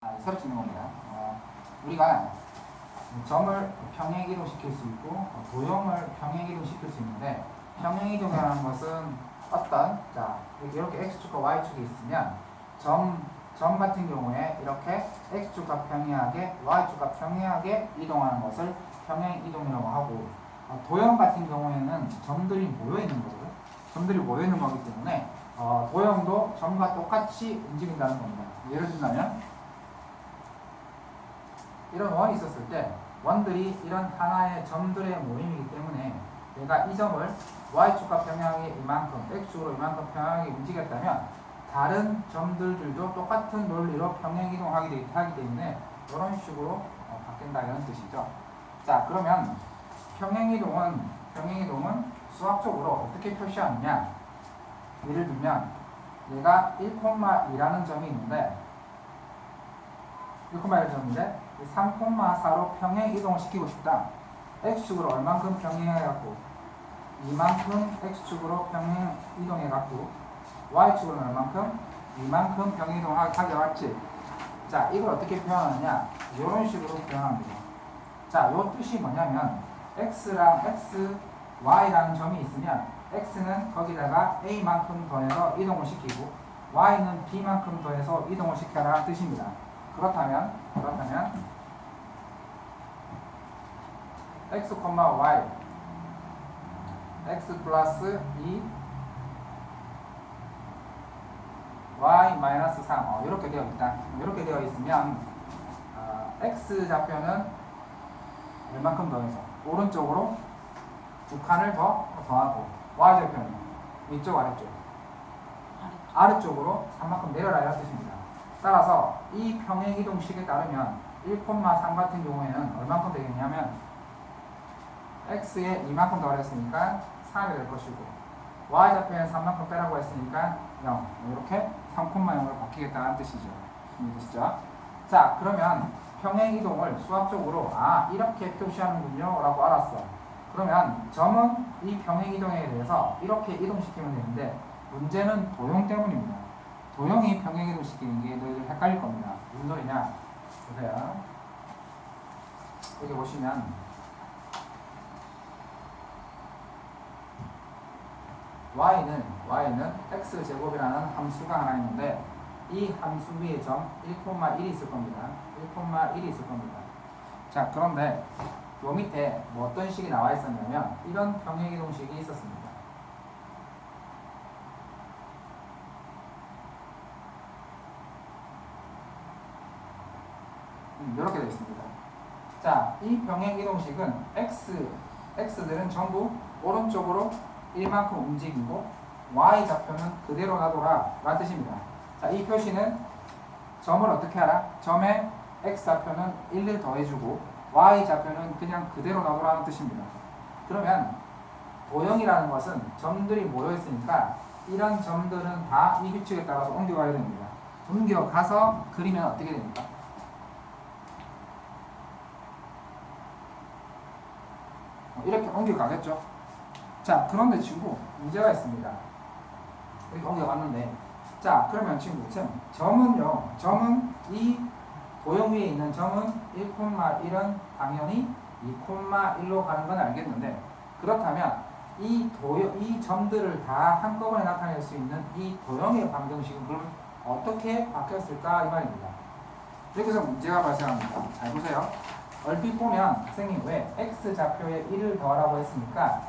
새로 찍는 겁니다. 우리가 점을 평행 이동시킬 수 있고 도형을 평행 이동시킬 수 있는데, 평행 이동이라는 것은 이렇게 x축과 y축이 있으면 점 같은 경우에 이렇게 x축과 평행하게 y축과 평행하게 이동하는 것을 평행 이동이라고 하고, 도형 같은 경우에는 점들이 모여 있는 거고요. 점들이 모여 있는 거기 때문에 도형도 점과 똑같이 움직인다는 겁니다. 예를 들면 이런 원이 있었을 때 원들이 이런 하나의 점들의 모임이기 때문에 내가 이 점을 y축과 평행하게 이만큼, x축으로 이만큼 평행하게 움직였다면 다른 점들도 똑같은 논리로 평행 이동하게 하기 때문에 이런 식으로 바뀐다, 이런 뜻이죠. 자, 그러면 평행 이동은 수학적으로 어떻게 표시하느냐? 예를 들면 내가 1,2라는 점이 있는데 1,1 점인데 3,4로 평행 이동을 시키고 싶다. x축으로 얼만큼 평행해갖고 이만큼 x축으로 평행 이동해갖고 y축으로는 얼만큼 이만큼 평행 이동하게 왔지. 자, 이걸 어떻게 표현하느냐? 이런 식으로 표현합니다. 자, 요 뜻이 뭐냐면 x랑 x, y라는 점이 있으면 x는 거기다가 a만큼 더해서 이동을 시키고 y는 b만큼 더해서 이동을 시켜라 뜻입니다. 그렇다면 x, y x 플러스 2 y 마이너스 3 이렇게 되어 있다. 이렇게 되어 있으면 x 좌표는 얼만큼 더해서 오른쪽으로 두 칸을 더 더하고 y 좌표는 위쪽 아래쪽으로 3만큼 내려라 이런 뜻입니다. 따라서 이 평행 이동식에 따르면 1,3 같은 경우에는 얼만큼 되겠냐면 x에 2만큼 더했으니까 3이 될 것이고 y 좌표에 3만큼 빼라고 했으니까 0, 이렇게 3,0으로 바뀌겠다는 뜻이죠. 이해되시죠? 자, 그러면 평행 이동을 수학적으로 이렇게 표시하는군요 라고 알았어. 그러면 점은 이 평행 이동에 대해서 이렇게 이동시키면 되는데 문제는 도형 때문입니다. 도형이 평행 이동시키는 게 너희들 헷갈릴 겁니다. 무슨 소리냐? 보세요. 여기 보시면 y는 x제곱이라는 함수가 하나 있는데 이 함수 위에 점 1,1이 있을 겁니다. 1,1이 있을 겁니다. 자, 그런데 요 밑에 어떤 식이 나와 있었냐면 이런 평행 이동식이 있었습니다. 이렇게 되어 있습니다. 자, 이 평행 이동식은 x들은 전부 오른쪽으로 1만큼 움직이고 y 좌표는 그대로 놔둬라 라는 뜻입니다. 자, 이 표시는 점을 어떻게 하라? 점에 x 좌표는 1을 더해주고 y 좌표는 그냥 그대로 놔둬라는 뜻입니다. 그러면 도형이라는 것은 점들이 모여있으니까 이런 점들은 다 이 규칙에 따라서 옮겨가야 됩니다. 옮겨가서 그리면 어떻게 됩니까? 이렇게 옮겨가겠죠. 자, 그런데 친구 문제가 있습니다. 이렇게 옮겨갔는데, 자, 그러면 친구 점은 이 도형 위에 있는 점은 1,1은 당연히 2,1로 가는 건 알겠는데, 그렇다면 이 점들을 다 한꺼번에 나타낼 수 있는 이 도형의 방정식은 그럼 어떻게 바뀌었을까 이 말입니다. 이렇게 해서 문제가 발생합니다. 잘 보세요. 얼핏 보면 선생님 왜 x 좌표에 1을 더하라고 했으니까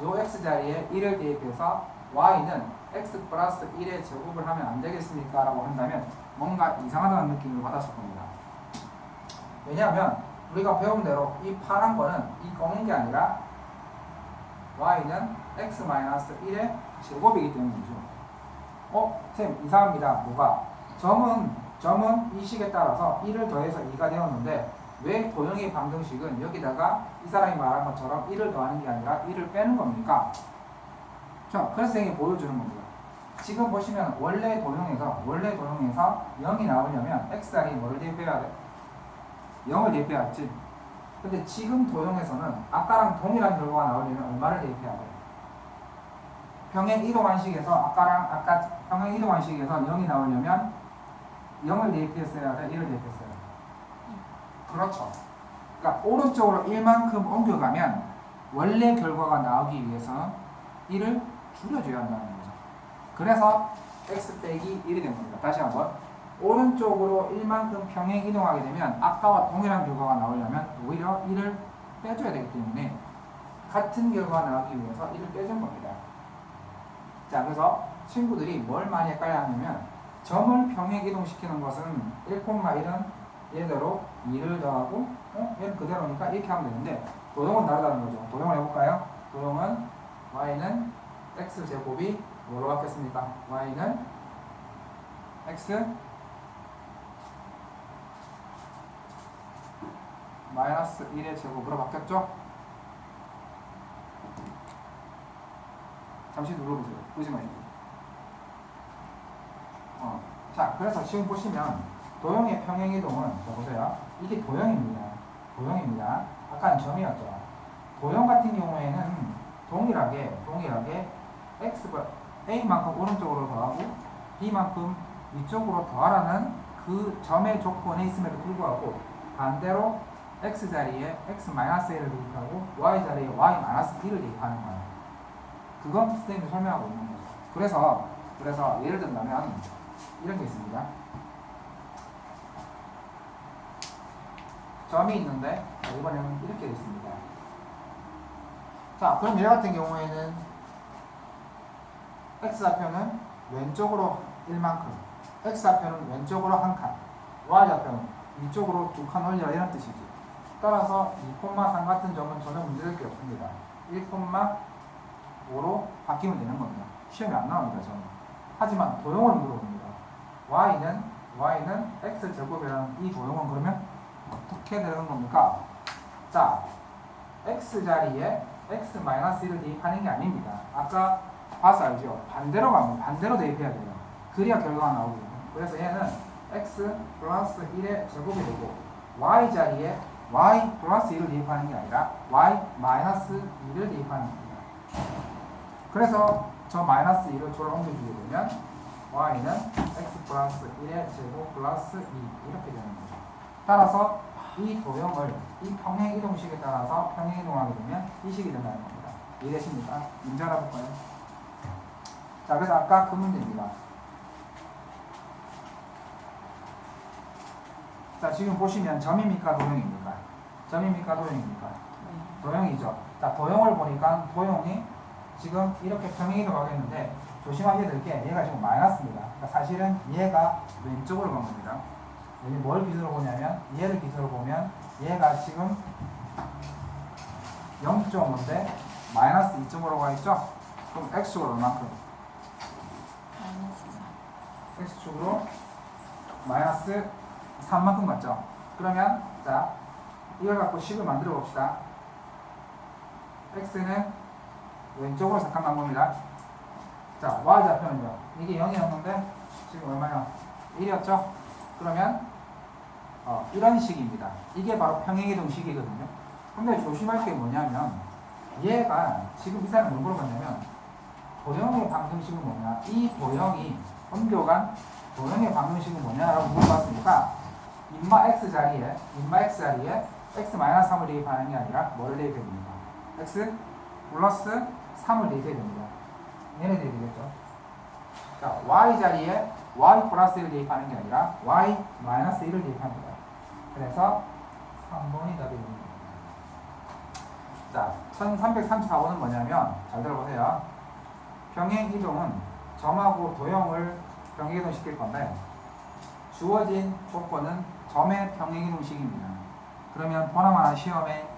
요 x 자리에 1을 대입해서 y는 x 플러스 1의 제곱을 하면 안 되겠습니까? 라고 한다면 뭔가 이상하다는 느낌을 받았을 겁니다. 왜냐하면 우리가 배운 대로 이 파란 거는 이 검은 게 아니라 y는 x 마이너스 1의 제곱이기 때문이죠. 선생님 이상합니다. 뭐가? 점은 이 식에 따라서 1을 더해서 2가 되었는데 왜 도형의 방정식은 여기다가 이 사람이 말한 것처럼 1을 더하는 게 아니라 1을 빼는 겁니까? 자, 그래서 선생님이 보여주는 겁니다. 지금 보시면 원래 도형에서 0이 나오려면 x자리에 뭐를 대입해야 돼? 0을 대입해야 했지. 근데 지금 도형에서는 아까랑 동일한 결과가 나오려면 얼마를 대입해야 돼? 평행 이동한 식에서 아까 평행 이동한 식에서 0이 나오려면 0을 대입했어야 돼? 1을 대입했어요? 그렇죠. 그러니까 오른쪽으로 1만큼 옮겨가면 원래 결과가 나오기 위해서 1을 줄여줘야 한다는 거죠. 그래서 x 빼기 1이 된 겁니다. 다시 한번. 오른쪽으로 1만큼 평행 이동하게 되면 아까와 동일한 결과가 나오려면 오히려 1을 빼줘야 되기 때문에 같은 결과가 나오기 위해서 1을 빼준 겁니다. 자, 그래서 친구들이 뭘 많이 헷갈려 하냐면 점을 평행 이동시키는 것은 1,1은 얘대로 2를 더하고 얘는 그대로니까 이렇게 하면 되는데 도형은 다르다는 거죠. 도형을 해볼까요? 도형은 y는 x제곱이 뭐로 바뀌었습니까? y는 x 마이너스 1의 제곱으로 바뀌었죠? 잠시 눌러보세요. 끄지 마시고. 자, 그래서 지금 보시면 도형의 평행이동은, 자 보세요. 이게 도형입니다. 도형입니다. 아까는 점이었죠. 도형 같은 경우에는 동일하게 x가 a만큼 오른쪽으로 더하고 b만큼 위쪽으로 더하라는 그 점의 조건에 있음에도 불구하고 반대로 x 자리에 x-1을 대입하고 y 자리에 y-1을 대입하는 거예요. 그건 선생님이 설명하고 있는 거죠. 그래서 예를 든다면 이런 게 있습니다. 점이 있는데 이번에는 이렇게 되어 있습니다. 자, 그럼 얘 같은 경우에는 x좌표는 왼쪽으로 1만큼, x좌표는 왼쪽으로 1칸, y좌표는 위쪽으로 2칸 올리라 이런 뜻이지. 따라서 2,3 같은 점은 전혀 문제될 게 없습니다. 1,5로 바뀌면 되는 겁니다. 시험이 안 나옵니다, 저는. 하지만 도형을 물어봅니다. y는 x제곱이라는 이 도형은 그러면 어떻게 되는 겁니까? 자, x 자리에 x-1을 대입하는 게 아닙니다. 아까 봐서 알죠? 반대로 가면 반대로 대입해야 돼요. 그래야 결과가 나오거든요. 그래서 얘는 x 플러스 1의 제곱이 되고 y 자리에 y 플러스 1을 대입하는 게 아니라 y 마이너스 2를 대입하는 겁니다. 그래서 저 마이너스 2를 저로 옮겨주게 되면 y는 x 플러스 1의 제곱 플러스 2 이렇게 되는 거죠. 따라서 이 도형을 이 평행이동식에 따라서 평행이동하게 되면 이 식이 된다는 겁니다. 이해되십니까? 문제 하나 볼까요? 자, 그래서 아까 그 문제입니다. 자, 지금 보시면 점입니까? 도형입니까? 점입니까? 도형입니까? 도형이죠. 자, 도형을 보니까 도형이 지금 이렇게 평행이동하게 했는데 조심하셔야 될 게 얘가 지금 마이너스입니다. 그러니까 사실은 얘가 왼쪽으로 간 겁니다. 여기 뭘 기준으로 보냐면 얘를 기준으로 보면 얘가 지금 0.5인데 마이너스 2.5로 가 있죠? 그럼 x축으로 얼만큼? x축으로 마이너스 3만큼 갔죠? 그러면 자 이걸 갖고 식을 만들어 봅시다. x는 왼쪽으로 잠깐 겁니다. 자, y좌표는요. 이게 0이었는데 지금 얼마요? 1이었죠? 그러면 이런 식입니다. 이게 바로 평행이동식이거든요. 근데 조심할 게 뭐냐면 얘가 지금 이 사람이 뭘 물어봤냐면 도형의 방정식은 뭐냐? 이 도형이 옮겨간 도형의 방정식은 뭐냐라고 물어봤으니까 인마 x 자리에 x-3을 대입하는 게 아니라 뭐를 대입해야 됩니까? x 플러스 3을 대입해야 됩니다. 얘네 대입이겠죠. 자, y 자리에 y 플러스 1을 대입하는 게 아니라 y 마이너스 1을 대입합니다. 그래서 3번이 답입니다. 자, 1334번은 뭐냐면 잘 들어보세요. 평행이동은 점하고 도형을 평행이동 시킬 건데 주어진 조건은 점의 평행이동식입니다. 그러면 보나마나 시험에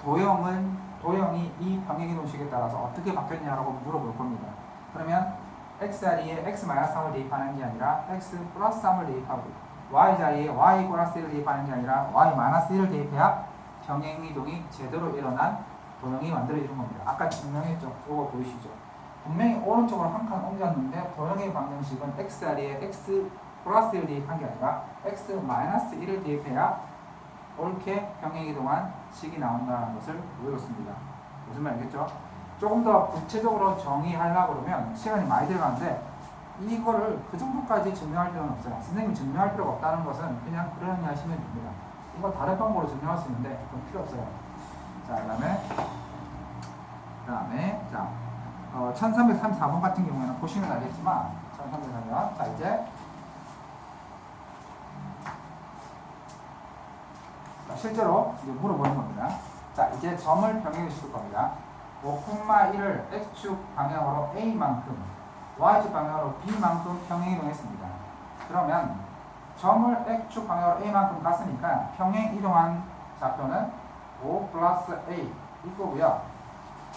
도형이 이 평행이동식에 따라서 어떻게 바뀌었냐라고 물어볼 겁니다. 그러면 x 자리에 x-3을 대입하는 게 아니라 x 플러스 3을 대입하고 y 자리에 y 플러스 1을 대입하는 게 아니라 y 마이너스 1을 대입해야 평행이동이 제대로 일어난 도형이 만들어지는 겁니다. 아까 증명했죠? 그거 보이시죠? 분명히 오른쪽으로 한 칸 옮겼는데 도형의 방정식은 x 자리에 x 플러스 1을 대입한 게 아니라 x 마이너스 1을 대입해야 옳게 평행이동한 식이 나온다는 것을 보여줬습니다. 무슨 말이겠죠? 조금 더 구체적으로 정의하려고 그러면 시간이 많이 들어가는데 이거를 그 정도까지 증명할 필요는 없어요. 선생님이 증명할 필요가 없다는 것은 그냥 그러니 하시면 됩니다. 이거 다른 방법으로 증명할 수 있는데 그건 필요 없어요. 자, 그다음에 자, 1334번 같은 경우에는 보시면 알겠지만 1334번 자 이제 자, 실제로 이제 물어보는 겁니다. 자 이제 점을 병행해 주실 겁니다. 5,1을 x축 방향으로 a만큼 y축 방향으로 b만큼 평행 이동했습니다. 그러면 점을 x축 방향으로 a만큼 갔으니까 평행 이동한 좌표는 5 플러스 a 이 거고요.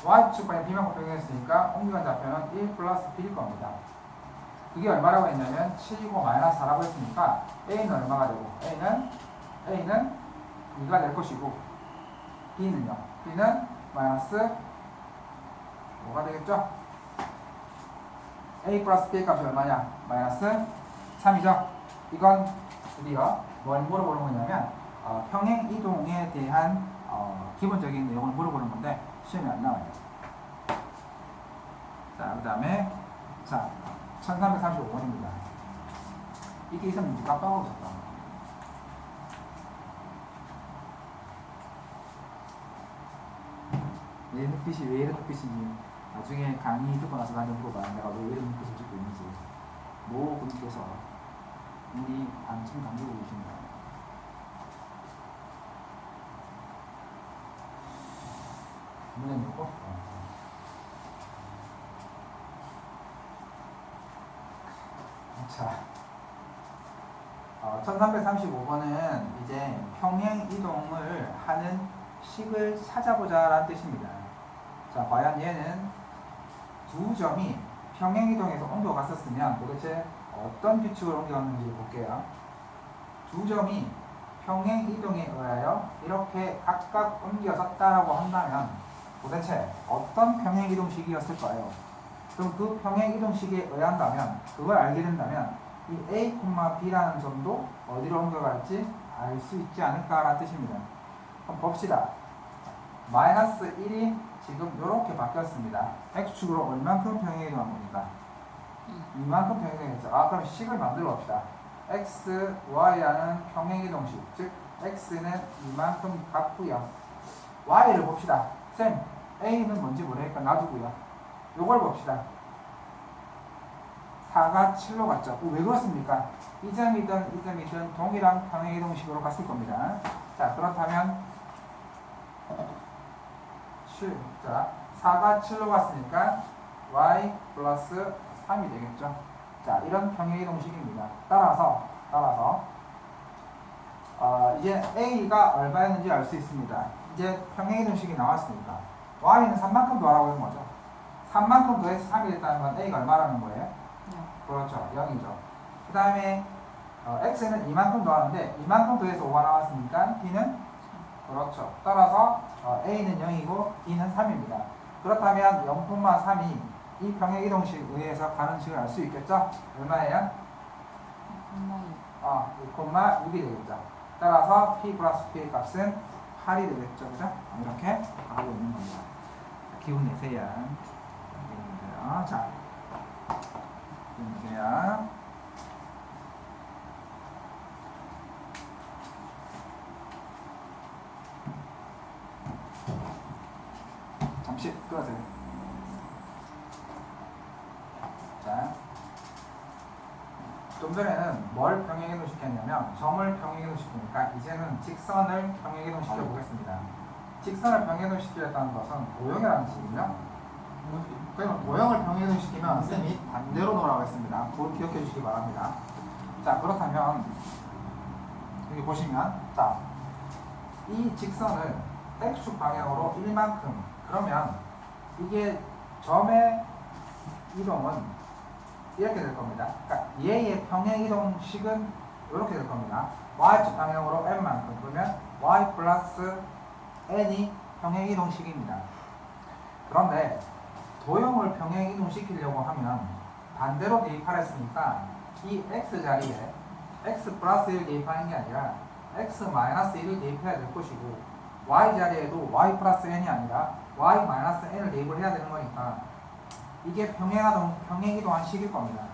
y축 방향 b만큼 평행했으니까 옮겨간 좌표는 1 플러스 b일 겁니다. 그게 얼마라고 했냐면 7이고 마이너스 4라고 했으니까 a는 얼마가 되고 a는 2가 될 것이고 b는요. b는 마이너스 5가 되겠죠? a 플러스 b의 값이 얼마냐? 마이너스 3이죠? 이건 드디어 뭘 물어보는 거냐면 평행 이동에 대한 기본적인 내용을 물어보는 건데 시험에 안 나와요. 자, 그 다음에 자 1335번입니다. 이게 있으면 문제 깜빡하고 있었다. 왜 이런 눈빛인지 나중에 강의 듣고 나서 나한테 물어봐. 내가 왜 이런 눈빛을 짓고 있는지. 모 분께서 우리 한참 감기고 계십니다. 문제 놓고 자 1335번은 이제 평행 이동을 하는 식을 찾아보자 라는 뜻입니다. 자, 과연 얘는 두 점이 평행 이동해서 옮겨갔었으면 도대체 어떤 규칙을 옮겨갔는지 볼게요. 두 점이 평행 이동에 의하여 이렇게 각각 옮겨졌다라고 한다면 도대체 어떤 평행 이동식이었을까요? 그럼 그 평행 이동식에 의한다면 그걸 알게 된다면 이 a, b라는 점도 어디로 옮겨갈지 알 수 있지 않을까라는 뜻입니다. 한번 봅시다. 마이너스 1이 지금 이렇게 바뀌었습니다. x축으로 얼만큼 평행 이동한 겁니까? 이만큼 평행 이동했죠. 그럼 식을 만들어 봅시다. x, y라는 평행 이동식, 즉 x는 이만큼 같고요. y를 봅시다. 쌤, a는 뭔지 모르니까 놔두고요. 요걸 봅시다. 4가 7로 갔죠. 왜 그렇습니까? 이 점이든 동일한 평행 이동식으로 갔을 겁니다. 자, 그렇다면 7. 자, 4가 7로 갔으니까 y 플러스 3이 되겠죠. 자, 이런 평행 이동식입니다. 따라서 이제 a가 얼마였는지 알 수 있습니다. 이제 평행 이동식이 나왔으니까 y는 3만큼 더하라고 하는 거죠. 3만큼 더해서 3이 됐다는 건 a가 얼마라는 거예요? 그렇죠. 0이죠. 그 다음에 x는 이만큼 더하는데 이만큼 더해서 5가 나왔으니까 b는 그렇죠. 따라서 a는 0이고 b는 3입니다. 그렇다면 0,3이 이 평행 이동식에 의해서 가는 식을 알 수 있겠죠? 얼마예요? 6,6이 되겠죠. 따라서 p 플러스 p의 값은 8이 되겠죠. 그죠? 이렇게 하고 있는 겁니다. 기운 내세요. 자, 기운 내세요. 잠시 끄세요. 자, 좀 전에는 뭘 평행 이동시켰냐면 점을 평행 이동시키니까 이제는 직선을 평행 이동시켜 보겠습니다. 직선을 평행 이동시키겠다는 것은 도형이라는 뜻이군요. 그러면 도형을 평행 이동시키면 쌤이 반대로 놓으라고 했습니다. 그걸 기억해 주시기 바랍니다. 자, 그렇다면 여기 보시면 자, 이 직선을 x축 방향으로 1만큼 그러면 이게 점의 이동은 이렇게 될 겁니다. 그러니까 얘의 평행 이동식은 이렇게 될 겁니다. y축 방향으로 n만큼 그러면 y 플러스 n이 평행 이동식입니다. 그런데 도형을 평행 이동시키려고 하면 반대로 대입하라 했으니까 이 x 자리에 x 플러스 1을 대입하는 게 아니라 x 마이너스 1을 대입해야 될 것이고 y 자리에도 y 플러스 n이 아니라 y 마이너스 n을 대입을 해야 되는 거니까 이게 평행 이동한 식일 겁니다.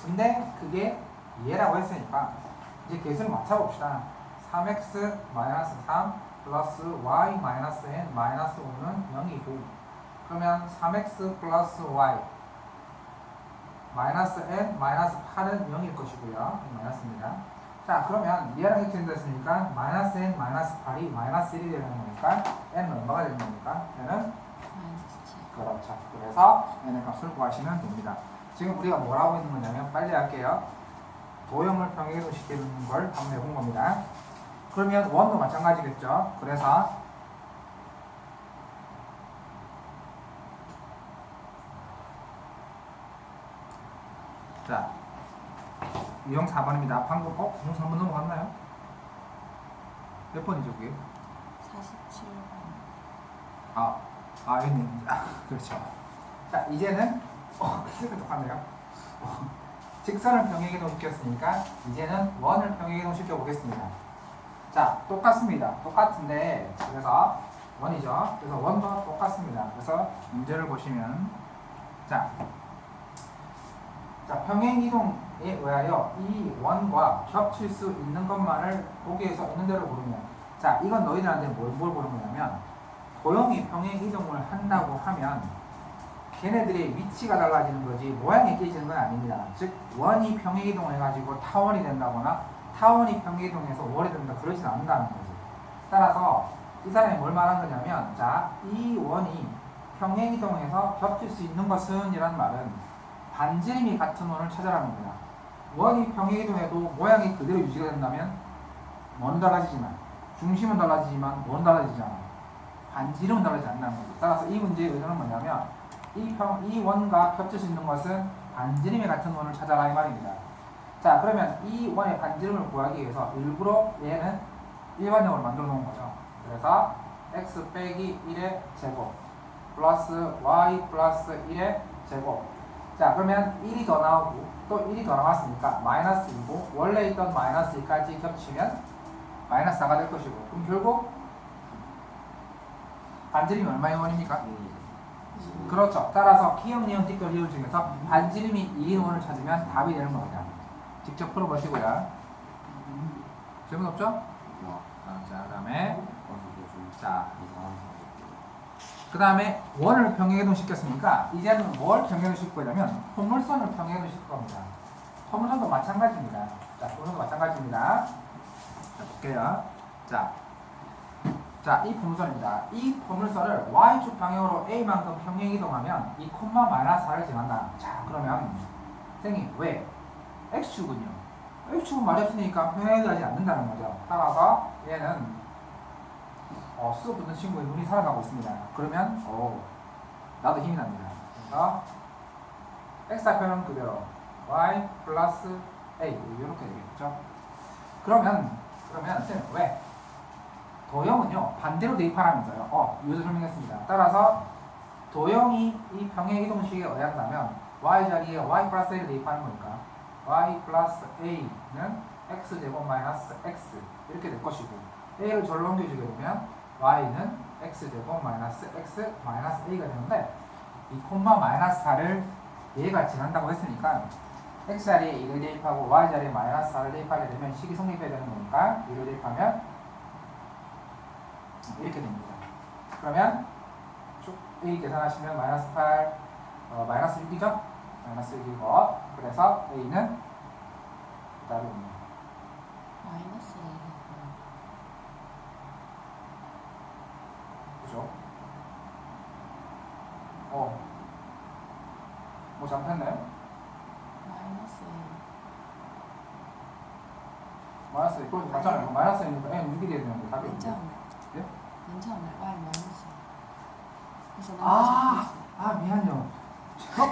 근데 그게 얘라고 했으니까 이제 개수를 맞춰봅시다. 3x-3 플러스 y-n-5는 0이고 그러면 3x 플러스 y 마이너스 n 마이너스 8은 0일 것이고요. 마이너스입니다. 자 그러면 얘랑 이렇게 됐으니까 마이너스 n 마이너스 8이 마이너스 1이 되는 거니까 n은 얼마가 되는 겁니까? n은 그렇죠. 그래서 n의 값을 구하시면 됩니다. 지금 우리가 뭘 하고 있는 거냐면 빨리 할게요. 도형을 평행이동 시키는 걸 한번 해본 겁니다. 그러면 원도 마찬가지겠죠. 그래서 자 유형 4번입니다. 방금 유형 3번 넘어갔나요? 몇 번이죠 그게? 47번. 여기 있네. 그렇죠. 자 이제는 색깔 똑같네요. 직선을 평행이동 시켰으니까 이제는 원을 평행이동 시켜보겠습니다. 자 똑같습니다. 똑같은데 그래서 원이죠. 그래서 원도 똑같습니다. 그래서 문제를 보시면 자 평행이동에 의하여 이 원과 겹칠 수 있는 것만을 보기에서 있는 대로 고르면 자 이건 너희들한테 뭘 보는 거냐면 도형이 평행이동을 한다고 하면 걔네들의 위치가 달라지는 거지 모양이 깨지는 건 아닙니다. 즉 원이 평행이동을 해가지고 타원이 된다거나 타원이 평행이동해서 원이 된다 그러진 않는다는 거지. 따라서 이 사람이 뭘 말한 거냐면 자 이 원이 평행이동해서 겹칠 수 있는 것은 이란 말은 반지름이 같은 원을 찾아라는 겁니다. 원이 평행이동해도 모양이 그대로 유지가 된다면 원은 달라지지만 중심은 달라지지만 원은 달라지잖아. 반지름은 달라지지 않는다는 거죠. 따라서 이 문제의 의도는 뭐냐면 이 원과 겹칠 수 있는 것은 반지름이 같은 원을 찾아라 이 말입니다. 자 그러면 이 원의 반지름을 구하기 위해서 일부러 얘는 일반형으로 만들어 놓은 거죠. 그래서 x 빼기 1의 제곱 플러스 y 플러스 1의 제곱 자 그러면 1이 더 나오고 또 1이 더 나왔으니까 마이너스 2고 원래 있던 마이너스 2까지 겹치면 마이너스 4가 될 것이고 그럼 결국 반지름이 얼마의 원입니까? 그렇죠. 따라서 기억, 니은, 띠끌, 리을 중에서 반지름이 2인 원을 찾으면 답이 되는 겁니다. 직접 풀어보시고요. 질문 없죠? 자 그 다음에 원을 평행이동 시켰으니까 이제는 뭘 평행이동 시킬 거냐면 포물선을 평행이동 시킬 겁니다. 포물선도 마찬가지입니다. 자, 포물선도 마찬가지입니다. 자, 볼게요. 자, 이 포물선입니다. 이 포물선을 y축 방향으로 a만큼 평행이동하면 이 콤마 마이너스 4를 지난다. 자, 그러면 선생님 왜? x축은요? x축은 말이 없으니까 평행이동하지 않는다는 거죠. 따라서 얘는 수 붙는 친구의 눈이 살아가고 있습니다. 그러면 나도 힘이 납니다. 그래서 x좌표는 그대로 y 플러스 a 이렇게 되겠죠. 그러면 선생님 왜? 도형은요 반대로 대입하라면서요. 이유도 설명했습니다. 따라서 도형이 이 평행이동식에 의한다면 y 자리에 y 플러스 a를 대입하는 거니까 y 플러스 a는 x제곱 마이너스 x 이렇게 될 것이고 a를 절로 옮겨주게 되면 y는 x제곱 마이너스 x 마이너스 a가 되는데 이 콤마 마이너스 4를 얘가 지난다고 했으니까 x 자리에 1을 대입하고 y 자리에 마이너스 4를 대입하게 되면 식이 성립해야 되는 거니까 1을 대입하면 이렇게 됩니다. 그러면 쭉 a 계산하시면 마이너스 8 마이너스 6이죠? 마이너스 6이고 그래서 a는 답입니다. 마이너스 1. 그죠? 뭐 잘못했나요? 마이너스 1. 마이너스 1, 그럼 맞잖아요. 마이너스 1이니까 n은 6이 돼야 되는데 답이 없죠? 예? 괜찮아요. y 마이너스. 그래서 미안해요. 제가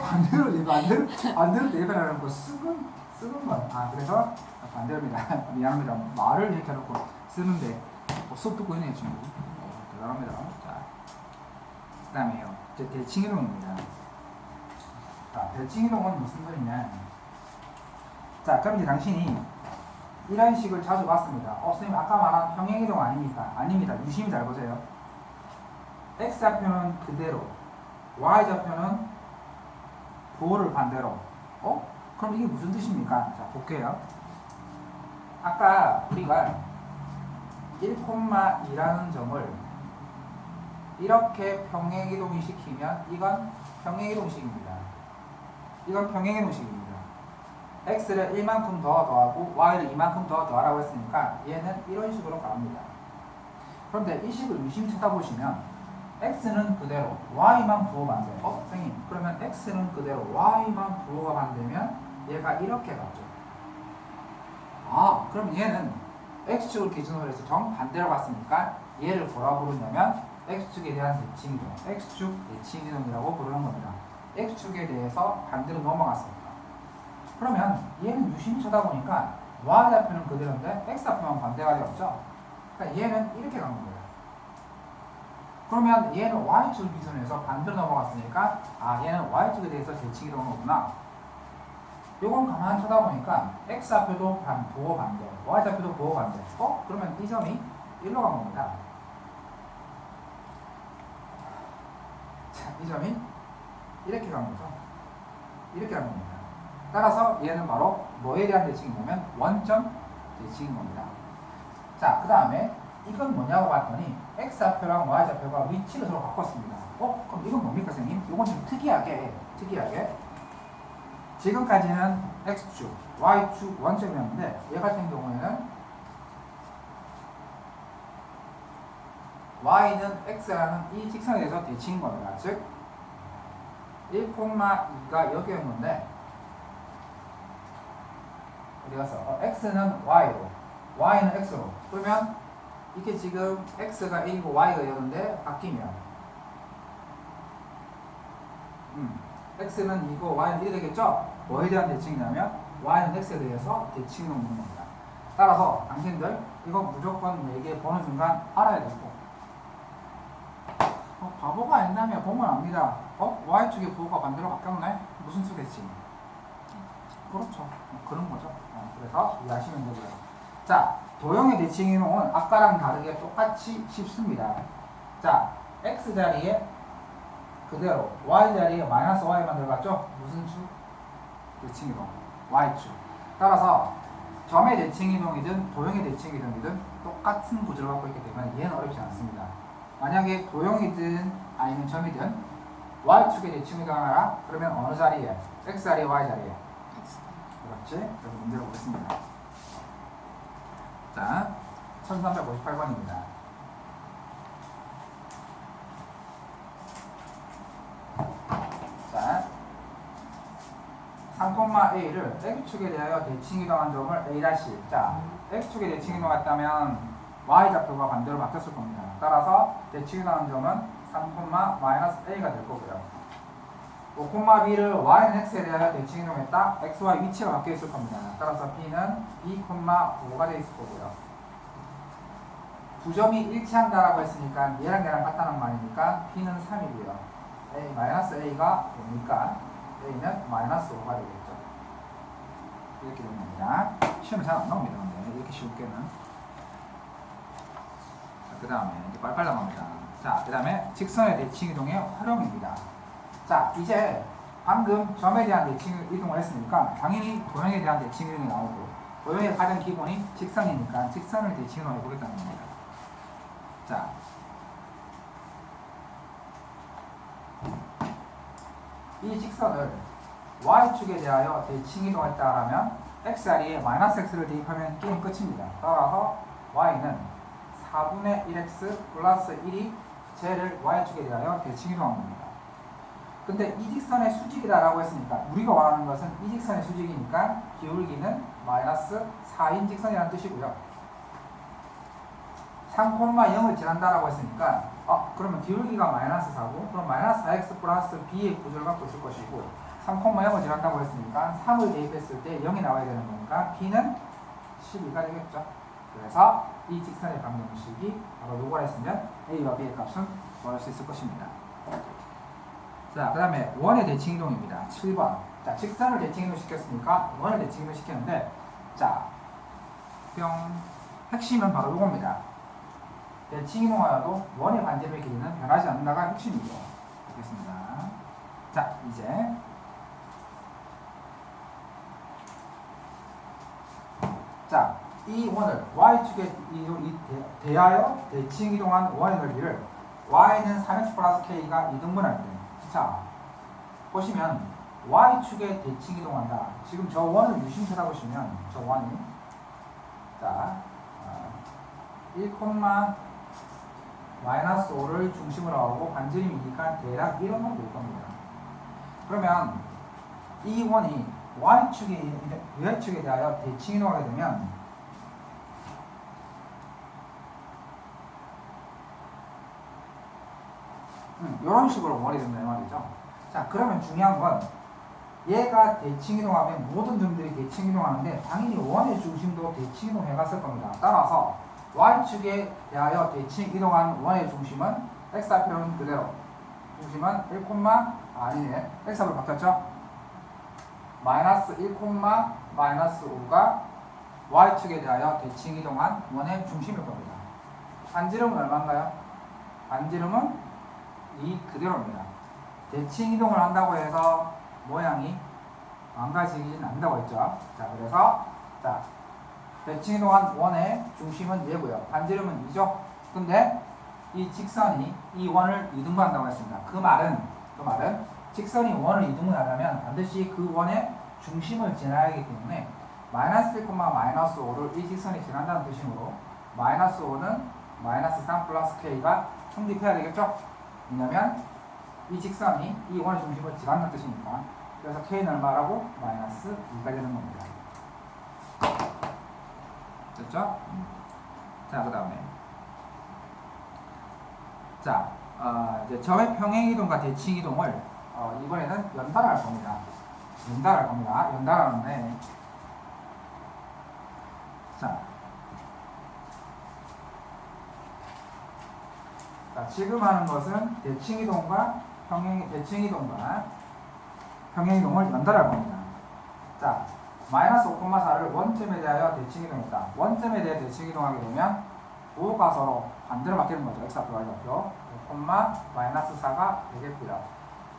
반대로 대입하라는 거 쓰는 건. 그래서 반대입니다. 미안합니다. 말을 이렇게 해놓고 쓰는데 수업 듣고 있네요, 친구. 대단합니다. 자, 그 다음에요. 이제 대칭이동입니다. 자, 대칭이동은 무슨 소리냐. 자, 그럼 이제 당신이 이런 식을 자주 봤습니다. 선생님 아까 말한 평행이동 아닙니까? 아닙니다. 유심히 잘 보세요. x좌표는 그대로, y좌표는 부호를 반대로. 그럼 이게 무슨 뜻입니까? 자, 볼게요. 아까 우리가 1,2라는 점을 이렇게 평행이동을 시키면 이건 평행이동식입니다. 이건 평행이동식입니다. x를 1만큼 더 더하고 y를 2만큼 더 더하라고 했으니까 얘는 이런 식으로 갑니다. 그런데 이 식을 유심히 쳐다보시면 x는 그대로 y만 부호가 안 돼요. 선생님, 그러면 x는 그대로 y만 부호가 안 되면 얘가 이렇게 갔죠. 아, 그럼 얘는 x축을 기준으로 해서 정반대로 갔으니까 얘를 뭐라 부르냐면 x축에 대한 대칭이동, x축 대칭이동이라고 부르는 겁니다. x축에 대해서 반대로 넘어갔습니다. 그러면 얘는 유심히 쳐다보니까 y좌표는 그대로인데 x좌표만 반대가 되었죠. 그러니까 얘는 이렇게 간 거예요. 그러면 얘는 y축을 기준으로 해서 반대로 넘어갔으니까 아, 얘는 y축에 대해서 대칭이동한 거구나. 요건 가만히 쳐다보니까 x좌표도 부호 반대, y좌표도 부호 반대. 그러면 이 점이 일로 간 겁니다. 자, 이 점이 이렇게 간 거죠. 이렇게 간 겁니다. 따라서 얘는 바로 뭐에 대한 대칭이냐면 원점 대칭인 겁니다. 자, 그 다음에 이건 뭐냐고 봤더니 x좌표랑 y좌표가 위치를 서로 바꿨습니다. 그럼 이건 뭡니까, 선생님? 이건 좀 특이하게 지금까지는 x축, y축 원점이었는데 얘 같은 경우에는 y는 x라는 이 직선에 대해서 대칭인 겁니다. 즉 1,2가 여기였는데 어디 갔어? x는 y로, y는 x로. 그러면 이게 지금 x가 1이고 y가 0인데 바뀌면 x는 2고 y는 1이 되겠죠? 뭐에 대한 대칭이냐면 y는 x에 대해서 대칭이 놓는 겁니다. 따라서 당신들 이거 무조건 4개 보는 순간 알아야 되고 바보가 아닌다면 보면 압니다. y축의 부호가 반대로 바뀌었네? 무슨 수 대칭? 그렇죠. 그런 거죠. 그래서 이해하시면 되고요. 자, 도형의 대칭이동은 아까랑 다르게 똑같이 쉽습니다. 자, x 자리에 그대로 y 자리에 마이너스 y만 들어갔죠? 무슨 수? 대칭이동. y축. 따라서 점의 대칭이동이든 도형의 대칭이동이든 똑같은 구조를 갖고 있기 때문에 얘는 어렵지 않습니다. 만약에 도형이든 아니면 점이든 y축의 대칭이동 하나 그러면 어느 자리에? x 자리에 y 자리에? 그렇지? 그래서 문제를 보겠습니다. 자, 1358번입니다. 자, 3,a를 x축에 대하여 대칭이동한 점을 a'. 자, x축에 대칭이동했다면 y좌표가 반대로 바뀌었을 겁니다. 따라서 대칭이동한 점은 3,-a가 될 거고요. 5,b를 y는 x에 대하여 대칭이동했다. x와 위치가 바뀌어 있을 겁니다. 따라서 b는 b,5가 되어 있을 거고요. 두 점이 일치한다라고 했으니까 얘랑 얘랑 같다는 말이니까 b는 3이고요. a-a가 뭡니까? a는 -5가 되겠죠. 이렇게 되는 겁니다. 시험에 잘 안 나옵니다. 근데 이렇게 쉽게는. 그 다음에 이제 빨빨 나갑니다. 자, 그 다음에 직선의 대칭이동의 활용입니다. 자, 이제 방금 점에 대한 대칭이동을 했으니까 당연히 도형에 대한 대칭이동이 나오고 도형의 가장 기본이 직선이니까 직선을 대칭으로 해보겠다는 겁니다. 자, 이 직선을 y축에 대하여 대칭이동했다라면 x자리에 -x를 대입하면 게임 끝입니다. 따라서 y는 4분의 1x 플러스 1이 쟤를 y축에 대하여 대칭이동한 겁니다. 근데 이 직선의 수직이다라고 했으니까 우리가 원하는 것은 이 직선의 수직이니까 기울기는 -4인 직선이라는 뜻이고요. 3,0을 지난다라고 했으니까 그러면 기울기가 -4고 그럼 -4x 플러스 b의 구조를 갖고 있을 것이고 3,0을 지난다고 했으니까 3을 대입했을 때 0이 나와야 되는 거니까 b는 12가 되겠죠. 그래서 이 직선의 방정식이 바로 요걸 했으면 a와 b의 값은 구할 수 있을 것입니다. 자, 그 다음에 원의 대칭이동입니다. 7번. 자, 직선을 대칭이동 시켰으니까 원을 대칭이동 시켰는데 자, 핵심은 바로 요겁니다. 대칭이동하여도 원의 반지름의 길이는 변하지 않는다가 핵심이죠. 알겠습니다. 자, 이제 이 원을 y축에 대하여 대칭 이동한 원의 넓이를 y는 3x 플러스 k가 이등분할 때, 자 보시면 y축에 대칭 이동한다. 지금 저 원을 유심 쳐다보시면 저 원이 자 1, 마이너스 5를 중심으로 하고 반지름이니까 대략 이런 건 될 겁니다. 그러면 이 원이 y축에 대하여 대칭 이동하게 되면 이런 식으로 원이 된다 이 말이죠. 자 그러면 중요한 건 얘가 대칭 이동하면 모든 점들이 대칭 이동하는데 당연히 원의 중심도 대칭 이동해 갔을 겁니다. 따라서 y축에 대하여 대칭 이동한 원의 중심은 x좌표는 그대로 중심은 1, 아니네 x좌표로 바뀌었죠? 마이너스 1, 마이너스 5가 y축에 대하여 대칭 이동한 원의 중심일 겁니다. 반지름은 얼마인가요? 반지름은 이 그대로입니다. 대칭 이동을 한다고 해서 모양이 망가지진 않는다고 했죠. 자 그래서 자 대칭 이동한 원의 중심은 얘고요. 반지름은 2죠. 근데 이 직선이 이 원을 이등분한다고 했습니다. 그 말은 직선이 원을 이등분하려면 반드시 그 원의 중심을 지나야 하기 때문에 마이너스 1, 마이너스 5를 이 직선이 지난다는 뜻이므로 마이너스 5는 마이너스 3 플러스 k가 성립해야 되겠죠? 왜냐면 이 직선이 이 원의 중심을 지난다는 뜻이니까. 그래서 k는 얼마라고? 마이너스 2가 되는 겁니다. 됐죠? 자, 그 다음에 자, 이제 점의 평행이동과 대칭이동을 이번에는 연달아 할 겁니다. 연달아하는데 자, 지금 하는 것은 대칭이동과 평행이동을 연달아 할 겁니다. 자, 마이너스 5,4를 원점에 대하여 대칭이동했다. 원점에 대해 대칭이동하게 되면 부호가 서로 반대로 바뀌는 거죠. x좌표, y좌표. 5, 마이너스 4가 되겠고요.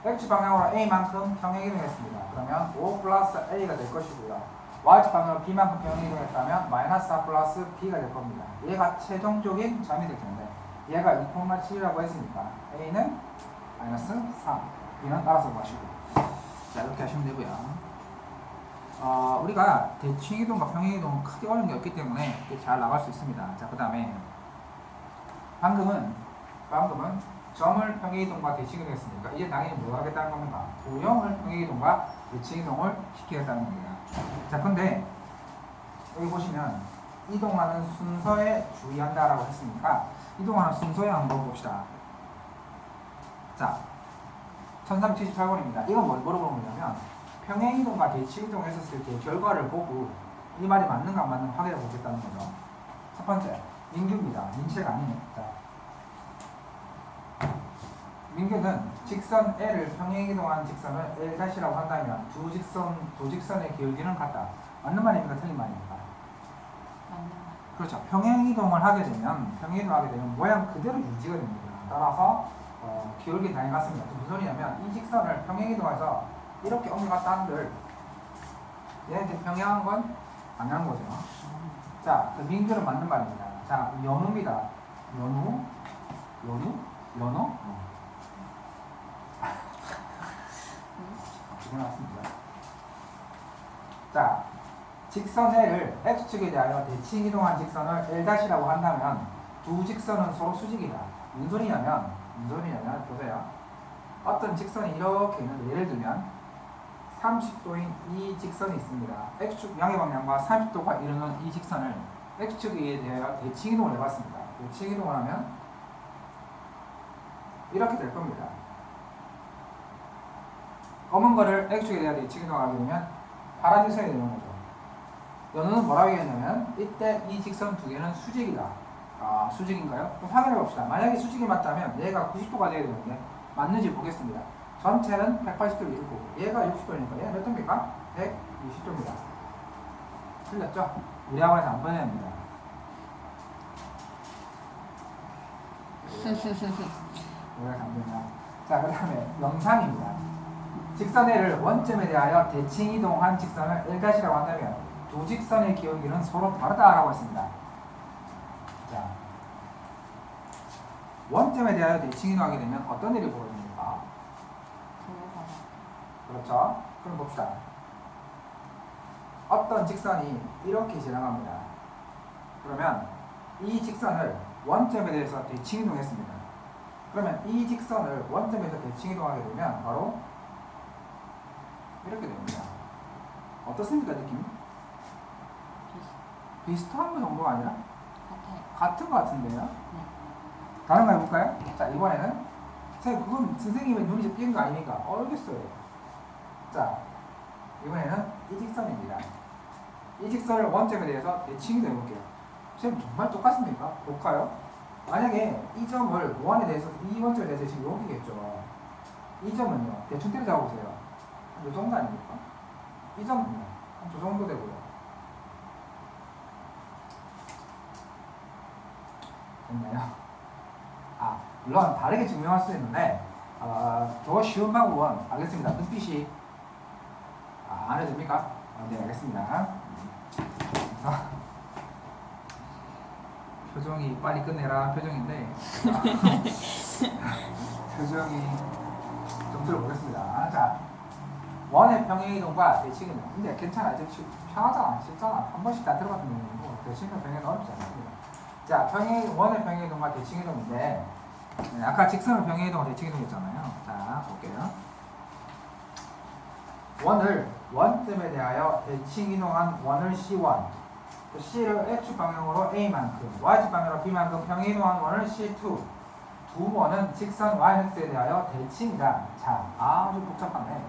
x 방향으로 a만큼 평행이동했습니다. 그러면 5 플러스 a가 될 것이고요. y 방향으로 b만큼 평행이동했다면 마이너스 4 플러스 b가 될 겁니다. 얘가 최종적인 점이 될 텐데 얘가 2,7이라고 했으니까 a는 마이너스 3, b는 따라서 마시고. 자, 이렇게 하시면 되고요. 우리가 대칭이동과 평행이동은 크게 어려운 게 없기 때문에 잘 나갈 수 있습니다. 자, 그 다음에 방금은 점을 평행이동과 대칭이동 했으니까 이제 당연히 뭐 하겠다는 겁니까? 도형을 평행이동과 대칭이동을 시키겠다는 겁니다. 자, 근데 여기 보시면 이동하는 순서에 주의한다라고 했으니까 이동하는 순서에 한번 봅시다. 자, 1378번입니다. 이건 뭐로 보는 거냐면 평행이동과 대칭이동을 했었을 때 결과를 보고 이 말이 맞는가 안 맞는가 확인해 보겠다는 거죠. 첫 번째, 민규입니다. 민채가 아니네. 자, 민규는 직선 L을 평행이동한 직선을 L' 라고 한다면 두 직선의 기울기는 같다. 맞는 말입니까? 틀린 말입니까? 맞는 말. 그렇죠. 평행이동을 하게 되면 모양 그대로 유지가 됩니다. 따라서 기울기 당연히 같습니다. 무슨 소리냐면 이 직선을 평행이동해서 이렇게 옮겨갔다 한들 얘한테 평행한 건 당연한 거죠. 자, 그 민규는 맞는 말입니다. 자, 연우입니다. 연우? 두개 나왔습니다. 자, 직선 L을 X축에 대하여 대칭 이동한 직선을 L''라고 한다면 두 직선은 서로 수직이다. 무슨 소리냐면 보세요. 어떤 직선이 이렇게 있는데 예를 들면 30도인 이 직선이 있습니다. X축 양의 방향과 30도가 이루는 이 직선을 X축에 대하여 대칭 이동을 해봤습니다. 대칭 이동을 하면 이렇게 될 겁니다. 검은 거를 X축에 대하여 대칭 이동하게 되면 파란 직선이 되는 거죠. 연우는 뭐라고 했냐면 이때 이 직선 두 개는 수직이다. 수직인가요? 그럼 확인해 봅시다. 만약에 수직이 맞다면 얘가 90도가 되어야 되는데 맞는지 보겠습니다. 전체는 180도를 이룰 거고 얘가 60도니까 얘는 몇 도입니까? 160도입니다. 틀렸죠? 우리 학원에서 안 보내합니다. 우리가 안 보내냐. 자, 그 다음에 영상입니다. 직선 L을 원점에 대하여 대칭 이동한 직선을 L'이라고 한다면 두 직선의 기울기는 서로 다르다라고 했습니다. 자, 원점에 대하여 대칭 이동하게 되면 어떤 일이 벌어집니까? 그렇죠? 그럼 봅시다. 어떤 직선이 이렇게 지나갑니다. 그러면 이 직선을 원점에 대해서 대칭 이동했습니다. 그러면 이 직선을 원점에서 대칭 이동하게 되면 바로 이렇게 됩니다. 어떻습니까, 느낌? 비슷한 거 정도가 아니라 같아요. 같은 거 같은데요? 네. 다른 거 해볼까요? 자, 이번에는 선생님 그건 선생님의 눈이 삐인 거 아니니까 알겠어요. 자, 이번에는 이 직선입니다. 이 직선을 원점에 대해서 대칭 해볼게요. 선생님 정말 똑같습니까? 볼까요? 만약에 이 점을 원에 대해서 이 원점에 대해서 지금 여기겠죠. 이 점은요, 대충 때려 잡아보세요. 이 정도 아닙니까? 이 점은요, 한 저 정도 되고요. 됐나요? 아, 물론 다르게 증명할 수 있는데 더 쉬운 방법은 알겠습니다. 눈빛이 안 해도 됩니까? 네, 알겠습니다. 그래서 표정이 빨리 끝내라 표정인데 표정이 좀 들어보겠습니다. 자, 원의 평행이동과 대칭이동. 근데 괜찮아. 지금 편하잖아. 쉽잖아. 한 번씩 다 들어봤던 내용이고 대칭과 평행은 어렵지 않습니다. 자, 원의 평행이동과 대칭이동인데 아까 직선의 평행이동과 대칭이동이었잖아요. 자, 볼게요. 원을 원점에 대하여 대칭이동한 원을 C1, C를 X 방향으로 A만큼, Y축 방향으로 B만큼 평행이동한 원을 C2. 두 원은 직선 YX에 대하여 대칭이다. 자, 아주 복잡하네.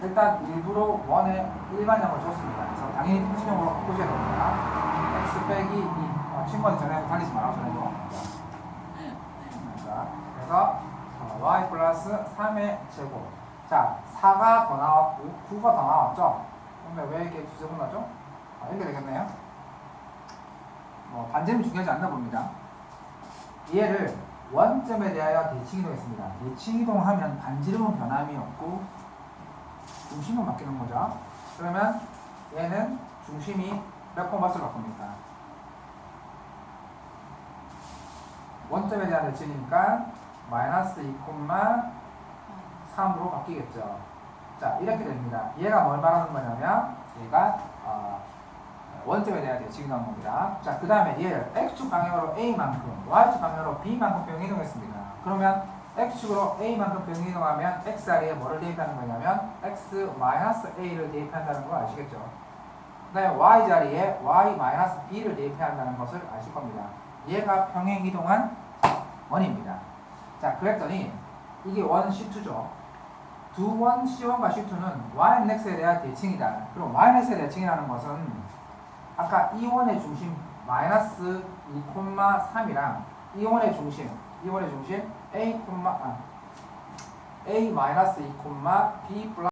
일단 일부러 원의 일반형을 줬습니다. 그래서 당연히 특징형으로 바꾸셔야 됩니다. X 빼기 2. 친구한테 전화하고 달리지 말라고 전해줘. 자, 그래서 Y 플러스 3의 제곱. 자, 4가 더 나왔고 9가 더 나왔죠? 근데 왜 이렇게 두 제곱 나죠? 이렇게 되겠네요. 반지름이 중요하지 않나 봅니다. 얘를 원점에 대하여 대칭이동했습니다. 대칭이동하면 반지름은 변함이 없고 중심은 바뀌는 거죠. 그러면 얘는 중심이 몇 번 맛을 바꿉니까? 원점에 대한 대칭이니까 마이너스 2,3으로 바뀌겠죠. 자, 이렇게 됩니다. 얘가 뭘 말하는 거냐면 얘가 원점에 대한 대칭이 나온 겁니다. 자, 그 다음에 얘를 X축 방향으로 A만큼, Y축 방향으로 B만큼 병이동했습니다. 그러면 X축으로 A만큼 병이동하면 X자리에 뭐를 대입하는 거냐면 X-A를 대입한다는 거 아시겠죠? 그 다음에 Y자리에 Y-B를 대입해야 한다는 것을 아실 겁니다. 얘가 평행이동한 원입니다. 자, 그랬더니 이게 원 C2죠. 두 원 C1과 C2는 YX에 대한 대칭이다. 그럼 YX에 대칭이라는 것은 아까 이 원의 중심 마이너스 2,3이랑 이 원의 중심 A 마이너스 2, B 플러스